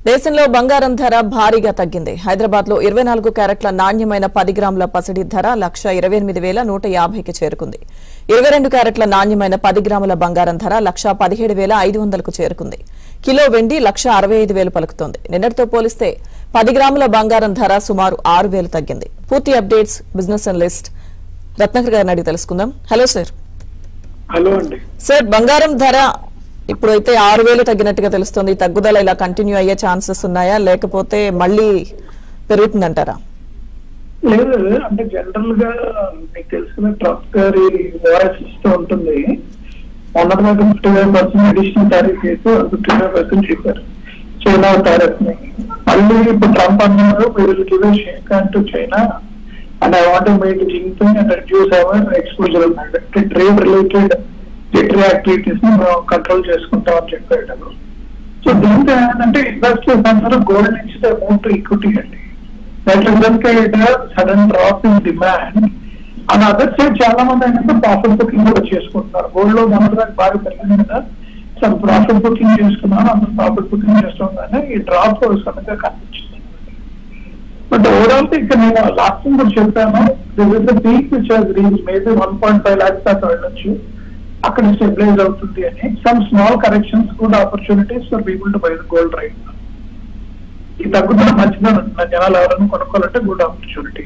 దేశంలో బంగారం ధర భారీగా తగ్గింది. హైదరాబాద్ లో 24 క్యారెట్ల నాణ్యమైన 10 గ్రాముల పసిడి ధర 1,28,150కి చేరుకుంది. 22 క్యారెట్ల నాణ్యమైన 10 గ్రాముల బంగారం ధర 1,17,500కు చేరుకుంది. కిలో వెండి 1,65,000 పలుకుతోంది. నిన్నటితో పోలిస్తే 10 గ్రాముల బంగారం ధర సుమారు 6,000 తగ్గింది. పూర్తి అప్డేట్స్ బిజినెస్ అనలిస్ట్ రత్నాకర్ గారిని అడిగి తెలుసుకుందాం. Hello sir. హలో అండి. సార్, బంగారం ధర ఇప్పుడైతే 6,000 తగ్గినట్టుగా తెలుస్తుంది. తగ్గుదల ఇలా కంటిన్యూ అయ్యే ఛాన్సెస్ ఉన్నాయా, లేకపోతే మళ్ళీ పెరుగుతుందంటారా? లేదు, అంటే జనరల్ గా మీకు తెలిసిన ట్రంప్ గారి వాయిస్ ఇస్తూ ఉంటుంది. మొన్నటి 55% అడిషనల్ టారిఫ్ చేసి 55% చెప్పారు చైనా టారిఫ్ ని. మళ్ళీ ఇప్పుడు ట్రంప్ అన్నారు to China and I want make Jinping and reduce our exposure అన్నాడు. ట్రేడ్ రిలేటెడ్ యాక్టివిటీస్ ని మనం కంట్రోల్ చేసుకుంటామని చెప్పాడు. సో దీంతో ఏంటంటే ఇన్వెస్టర్స్ అందరూ గోల్డ్ నుంచి మూవ్ టు ఈక్విటీ అండి. Sudden drop in demand and other side చాలా మంది ఏంటంటే ప్రాఫిట్ బుకింగ్ కూడా చేసుకుంటున్నారు. గోల్డ్ లో మొదటి బాగా పెరిగింది కదా, సరే ప్రాఫిట్ బుకింగ్ చేసుకున్నారు. అందరూ ప్రాఫిట్ బుకింగ్ చేస్తుందని ఈ డ్రాప్ సడన్ గా కనిపించింది. బట్ ఓవరాల్ ఇక్కడ నేను లాస్ట్ టైం కూడా చెప్పాను, peak which has reach maybe 1.5 lakhs దాకా వెళ్ళొచ్చు, అక్కడ స్టెబిలైజ్ అవుతుంది అని. Some small corrections good opportunities for people to buy the gold right. ఈ తగ్గుదల మంచిదని అంటున్నారు. జనాలు ఎవరైనా కొనుక్కోవాలంటే గుడ్ ఆపర్చునిటీ.